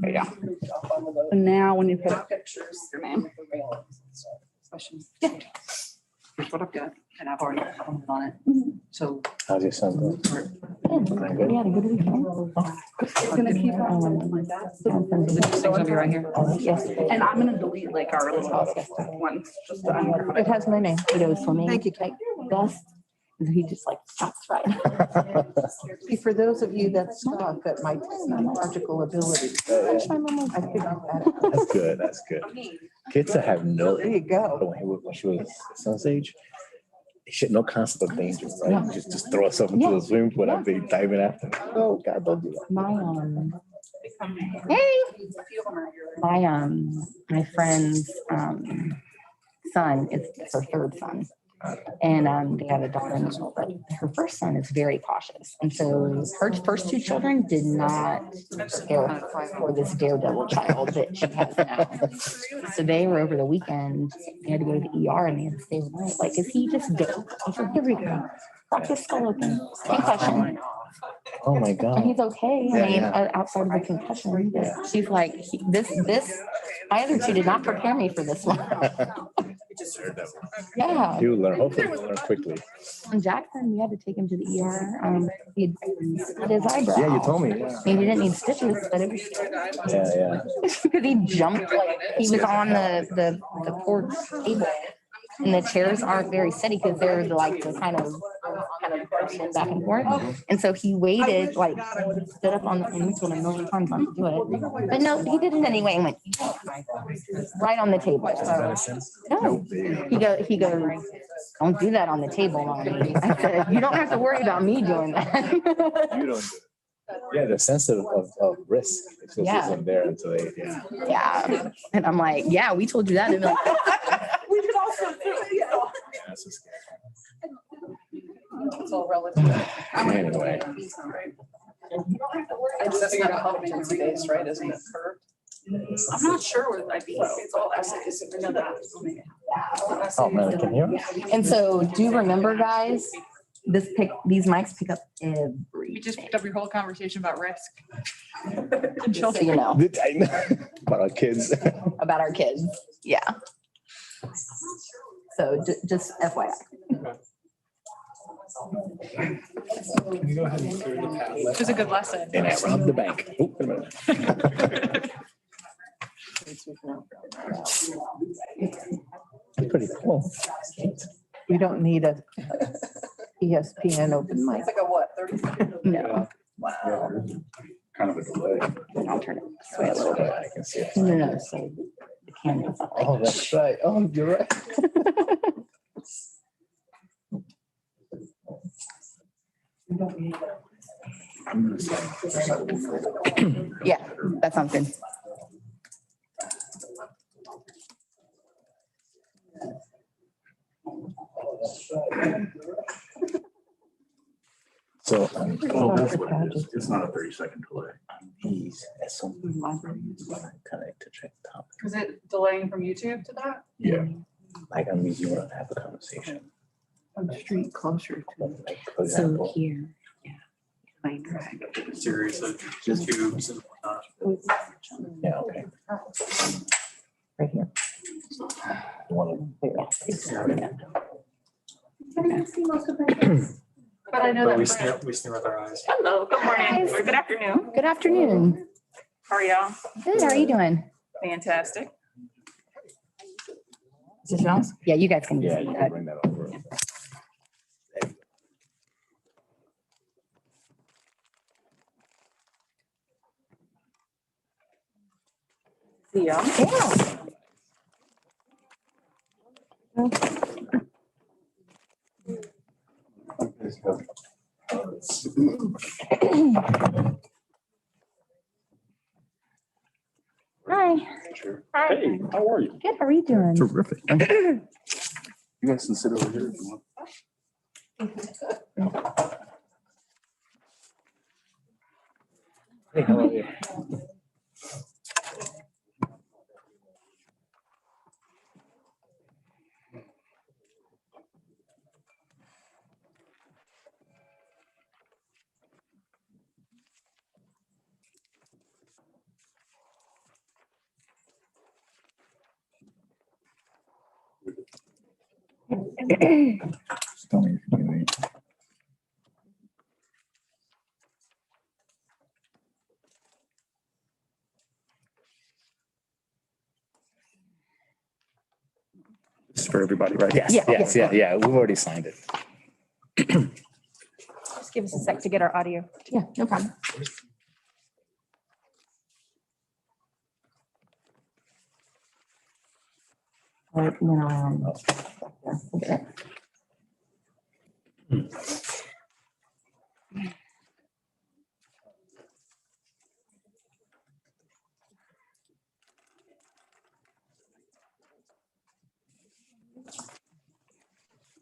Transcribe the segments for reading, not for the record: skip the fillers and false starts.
Yeah. And now when you put up your name. Questions? Here's what I've got, and I've already commented on it. So. How's your son doing? We had a good weekend. It's gonna keep on like that. So the two things will be right here. Yes, And I'm gonna delete like our little ones, just to under. it has my name. He goes swimming. Thank you, Kate. Best. He just like stops right. See, for those of you that scoff at my technological ability, I figured that out. That's good. That's good. Kids that have no, There you go. when she was son's age, she had no concept of danger, right? Yeah. Just throw herself into Yeah. the swimming pool and be diving after. Oh God, don't do that. My friend's son is her third son. And they have a daughter in the middle, but her first son is very cautious. And so her first two children did not prepare her for this daredevil child that she has now. So they were over the weekend, they had to go to the ER and they had to stay overnight. Like, is he just dead? I said, here we go. Crack his skull open. Concussion. Oh my And God. he's okay. Yeah, I mean, yeah. outside of the concussion, but she's like, this, my other two did not prepare me for this one. Yeah. He will learn, hopefully he'll learn quickly. On Jackson, we had to take him to the ER. He had split his eyebrow. Yeah, you told me. Yeah, I mean, he didn't need stitches, but it was yeah. because he jumped like he was on the porch table. And the chairs aren't very steady because they're like the kind of pushing back and forth. And so he waited, like stood up on the, and we told him a million times not to do it. But no, he did it anyway and went right on the table. No, he goes, don't do that on the table, Mommy. I said, you don't have to worry about me doing that. You don't do it. Yeah, the sense of risk. It just Yeah. isn't there until they, yeah. Yeah. And I'm like, yeah, we told you that. And they're like, We could also do it. That's just scary. It's all relative. Anyway. It's not a competency base, right? Isn't it curved? I'm not sure what I think. It's all essays. I know that. Oh man, I can hear us? and so do remember, guys, these mics pick up We everything. just picked up your whole conversation about risk. So you know I know. About our kids. about our kids. Yeah. So just FYI. Can you go ahead and clear the path? It was a good lesson. And I robbed the bank. Oh, wait a minute. Pretty cool. You don't need a ESPN open mic. It's like a what, 30 second? No, Wow. Kind of a delay. I'll turn it this way a little bit. I can see it. No, so the camera's not like. Oh, that's right. Oh, you're right. Yeah, that sounds good. So, It's not a 30-second delay. these, as some connect to check the topic. Was it delaying from YouTube to that? Yeah. Like, I mean, you want to have a conversation. A street closer to. Like, for So example, here. Series of tubes and whatnot. yeah, okay. Right here. You want But I know But we that. sneer with our eyes. Hello, good morning, or good afternoon. Good afternoon. How are y'all? Good, how are you doing? Fantastic. Is this yours? Yeah, you guys can to, just. yeah, you can bring that over. Yeah. Yeah. Hi. Sure. Hi. Hey, how are you? Good, how are you doing? Terrific. You guys can sit over here if you want. Hey, how are you? Just tell me if you need any. This is for everybody, right? Yes, Yeah, yes, yeah. We've already signed it. Just give us a sec to get our audio. Yeah, no problem.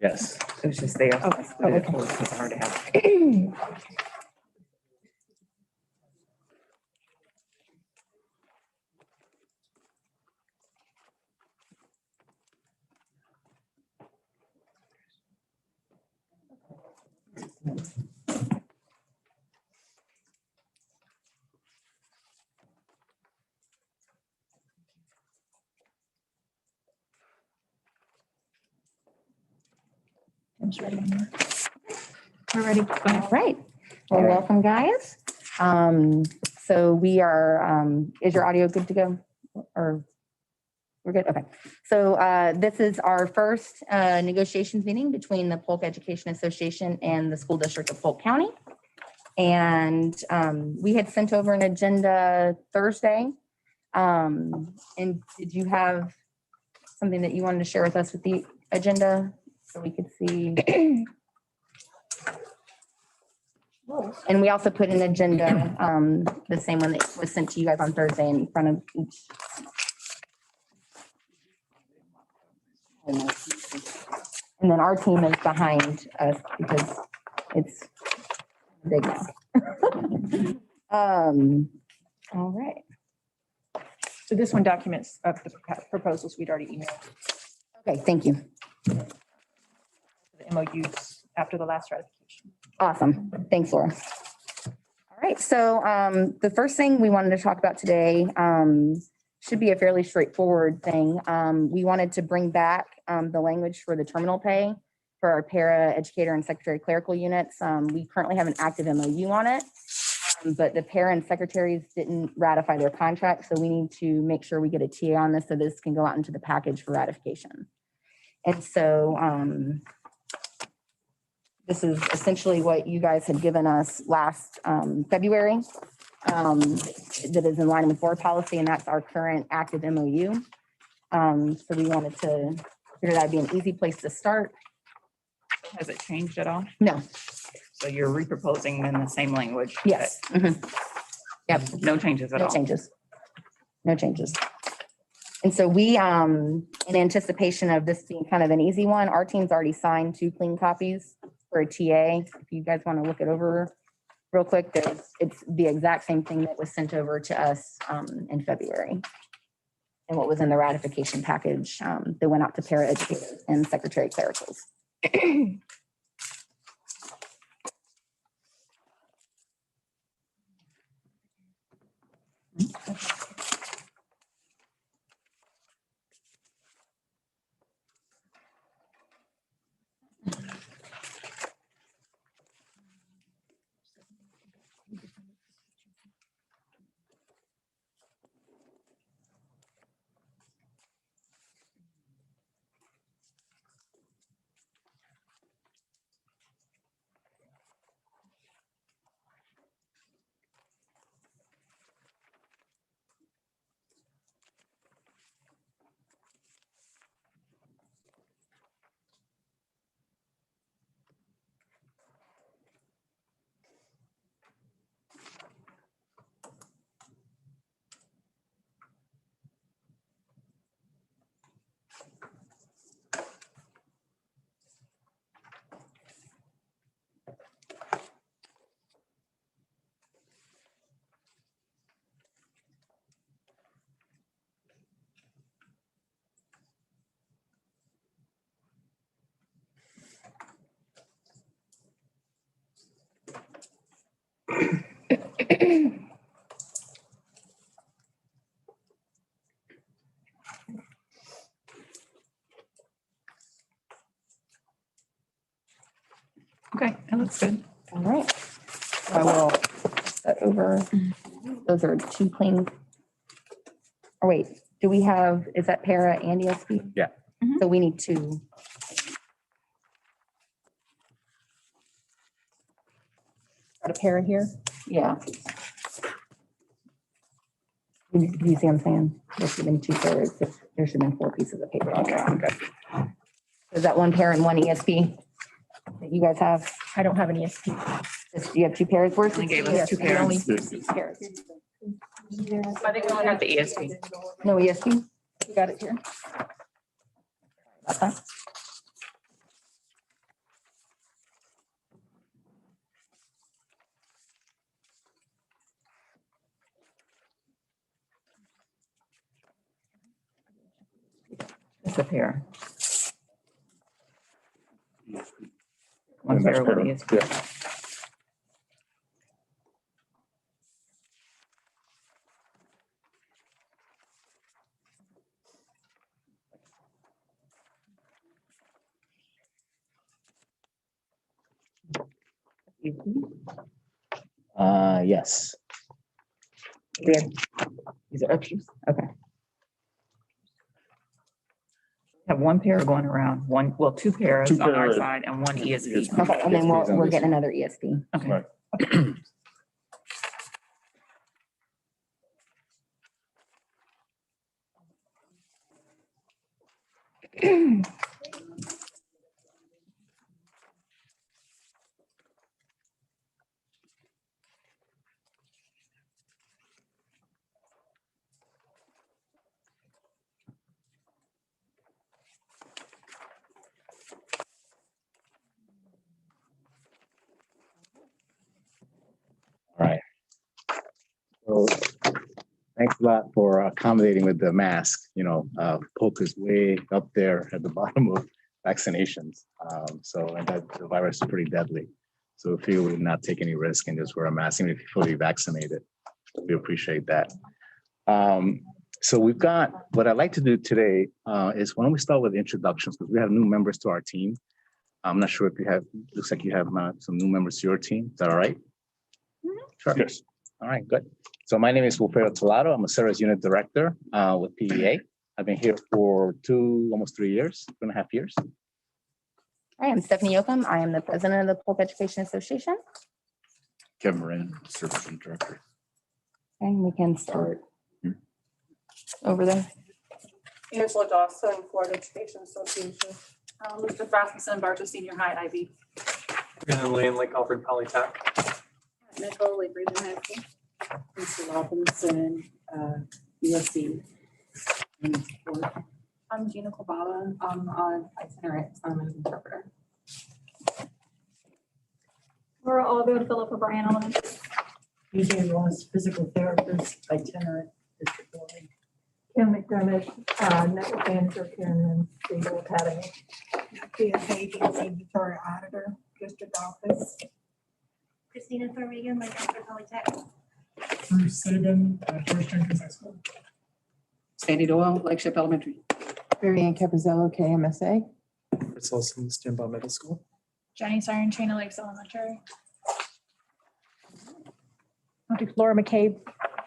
Yes. It was just there. Okay. It's hard to have. We're ready. Go ahead. All right. Well, All right. welcome, guys. So we are, is your audio good to go? Or we're good? Okay. So this is our first negotiations meeting between the Polk Education Association and the School District of Polk County. And we had sent over an agenda Thursday. And did you have something that you wanted to share with us with the agenda so we could see? And we also put an agenda, the same one that was sent to you guys on Thursday in front of each. And then our team is behind us because it's big now. All right. So this one documents of the proposals we'd already emailed, Okay, thank you. the MOUs after the last ratification. Awesome. Thanks, Laura. All right, so the first thing we wanted to talk about today should be a fairly straightforward thing. We wanted to bring back the language for the terminal pay for our para educator and secretary clerical units. We currently have an active MOU on it, but the para and secretaries didn't ratify their contract, so we need to make sure we get a TA on this so this can go out into the package for ratification. And so this is essentially what you guys had given us last February that is in line with board policy, and that's our current active MOU. So we wanted to figure that'd be an easy place to start. Has it changed at all? No, So you're reproposing in the same language? yes. Mhm. Yep. No changes at No all? changes. No changes. And so we, in anticipation of this being kind of an easy one, our team's already signed 2 clean copies for a TA. If you guys want to look it over real quick, it's the exact same thing that was sent over to us in February. And what was in the ratification package that went out to para educators and secretary clericals. Okay, that looks good. All right. I will set over. Those are two plain. Or wait, do we have, is that para and ESP? Yeah. So we need two. Got a pair in here. Yeah. Do you see what I'm saying? There should have been two pairs. There should have been 4 pieces of paper. Okay. Is that one pair and one ESP that you guys have? I don't have an ESP. You have 2 pairs worth? Only gave us Yes, 2 we only pairs. see pairs. I think we only have the ESP. No ESP? You got it here. Okay. It's a pair. One And that's pair with pair. ESP. Yes. These are extras. Okay. Have 1 pair going around, 2 pairs Two on our pairs. side and 1 ESP. Okay, and then ESP is on we're this getting another E ESP. Okay. Right. All right. So thanks a lot for accommodating with the mask. You know, Polk is way up there at the bottom of vaccinations. And that the virus is pretty deadly. So if you would not take any risk and just wear a mask, even if you're fully vaccinated, we appreciate that. So we've got, what I'd like to do today is why don't we start with introductions, because we have new members to our team. I'm not sure if you have, looks like you have some new members to your team. Is that all right? Sure. Yes. All right, good. So my name is Wilfredo Tolado. I'm a service unit director with PEA. I've been here for almost 3 years, 2.5 years. I am Stephanie Yocum. I am the president of the Polk Education Association. Kevin Moran, Service Director. And we can start over there. Angela Dawson, Florida Education Association. Elizabeth Rasmussen, Bartow Senior High, IB. And Lane Lake Alfred Polytech. Nicole, Lake Region High School. Mr. Robinson, USC. I'm Gina Kobala. I'm on itinerant sign language interpreter. Laura Algo, Philip O'Brien Elementary. BJ Ross, physical therapist, itinerant, district one. Kim McDermott, network manager, Karen Siegel Academy. Thea Page, Victoria Auditor, District Office. Christina Thormegan, Lancaster Polytech. Bruce Saban, George Jenkins High School. Sandy Doyle, Lake Ship Elementary. Mary Ann Capizello, KMSA. Chris Wilson, Stimbaugh Middle School. Jenny Siren, Chaina Lakes Elementary. Laura McCabe,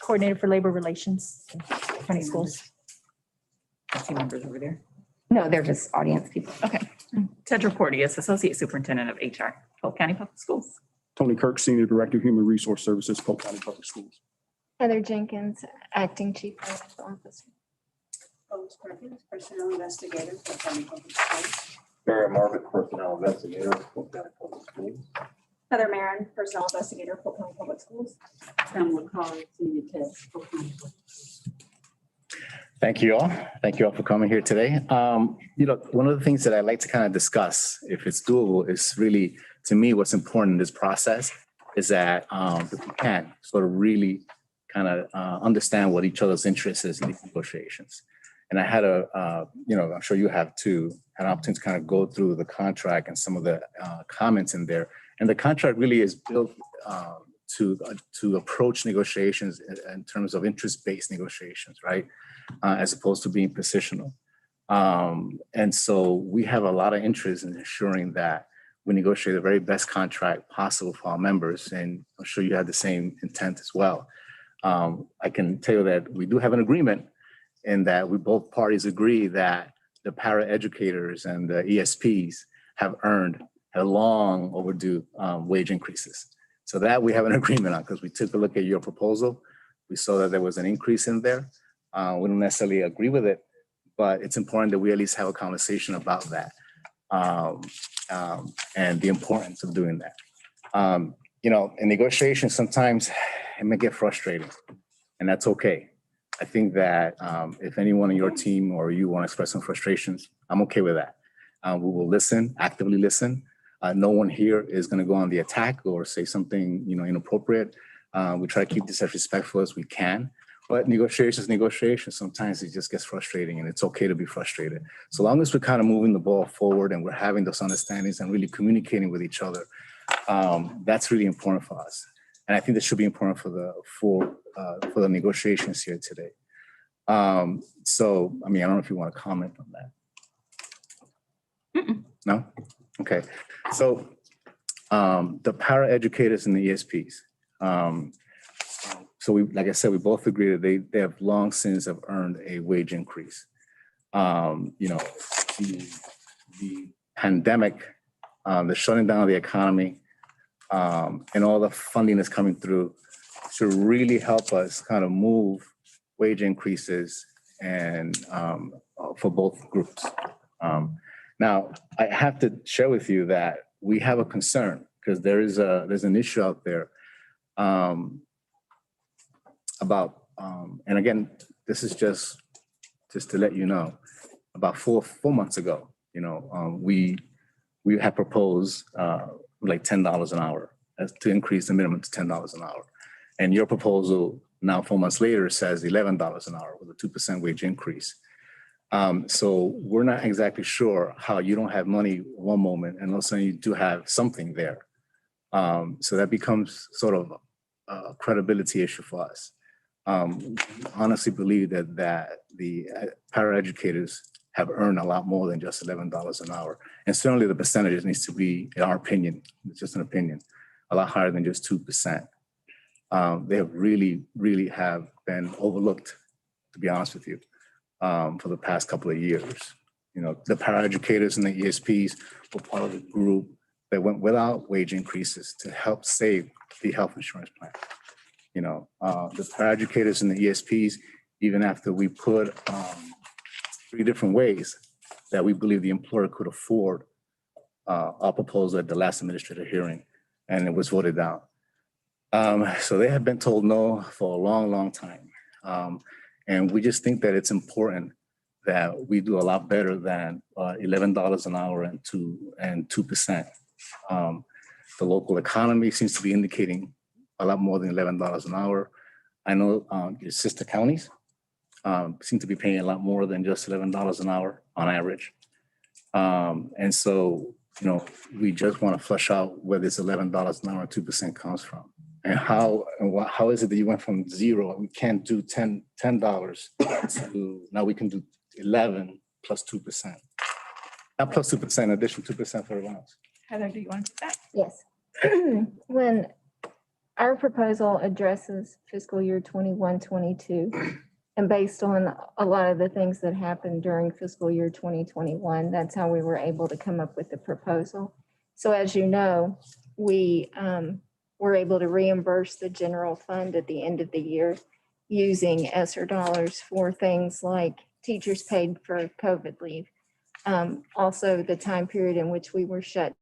coordinator for labor relations, county schools. Team members over there. No, they're just audience people. Okay. Tedra Porteous, Associate Superintendent of HR, Polk County Public Schools. Tony Kirk, Senior Director, Human Resource Services, Polk County Public Schools. Heather Jenkins, acting chief financial officer. Rose Perkins, Personnel Investigator, Polk County Public Schools. Barry Marvick, Personnel Investigator, Polk County Public Schools. Heather Marin, personnel investigator, Polk County Public Schools. Pamela Carr, Senior Tech, Polk County Public Schools. Thank you all. Thank you all for coming here today. One of the things that I like to kind of discuss, if it's doable, is really, to me, what's important in this process is that if we can sort of really kind of understand what each other's interest is in these negotiations. And I had I'm sure you have too, had an opportunity to kind of go through the contract and some of the comments in there. And the contract really is built to approach negotiations in terms of interest-based negotiations, right? As opposed to being positional. And so we have a lot of interest in ensuring that we negotiate the very best contract possible for our members, and I'm sure you have the same intent as well. I can tell you that we do have an agreement in that we both parties agree that the para-educators and the ESPs have earned a long overdue wage increases. So that we have an agreement on, because we took a look at your proposal. We saw that there was an increase in there. We don't necessarily agree with it, but it's important that we at least have a conversation about that and the importance of doing that. You know, in negotiations, sometimes it may get frustrating, and that's okay. I think that if anyone on your team or you want to express some frustrations, I'm okay with that. We will listen, actively listen. No one here is going to go on the attack or say something, you know, inappropriate. We try to keep this as respectful as we can. But negotiations, sometimes it just gets frustrating, and it's okay to be frustrated. So long as we're kind of moving the ball forward and we're having those understandings and really communicating with each other, that's really important for us. And I think that should be important for the negotiations here today. So, I mean, I don't know if you want to comment on that. No? Okay. So the para-educators and the ESPs. So we, like I said, we both agree that they have long since have earned a wage increase. You know, the pandemic, the shutting down of the economy, and all the funding that's coming through should really help us kind of move wage increases and for both groups. Now, I have to share with you that we have a concern because there's an issue out there about, and again, this is just to let you know, about four months ago, you know, we had proposed like $10 an hour to increase the minimum to $10 an hour. And your proposal now 4 months later says $11 an hour with a 2% wage increase. So we're not exactly sure how you don't have money one moment and all of a sudden you do have something there. So that becomes sort of a credibility issue for us. We honestly believe that the paraeducators have earned a lot more than just $11 an hour. And certainly the percentages needs to be, in our opinion, it's just an opinion, a lot higher than just 2%. They have really have been overlooked, to be honest with you, for the past couple of years. You know, the paraeducators and the ESPs were part of the group that went without wage increases to help save the health insurance plan. You know, the paraeducators and the ESPs, even after we put 3 different ways that we believe the employer could afford our proposal at the last administrative hearing, and it was voted down. So they have been told no for a long time. And we just think that it's important that we do a lot better than $11 an hour and 2%. The local economy seems to be indicating a lot more than $11 an hour. I know your sister counties seem to be paying a lot more than just $11 an hour on average. And so, you know, we just want to flesh out where this $11 an hour and 2% comes from. And how is it that you went from 0, we can't do $10 to now we can do 11 plus 2%. Not plus 2%, in addition 2% for everyone else. Heather, do you want to take that? Yes. When our proposal addresses fiscal year 21-22, and based on a lot of the things that happened during fiscal year 2021, that's how we were able to come up with the proposal. So as you know, we were able to reimburse the general fund at the end of the year using ESSER dollars for things like teachers paid for COVID leave. Also, the time period in which we were shut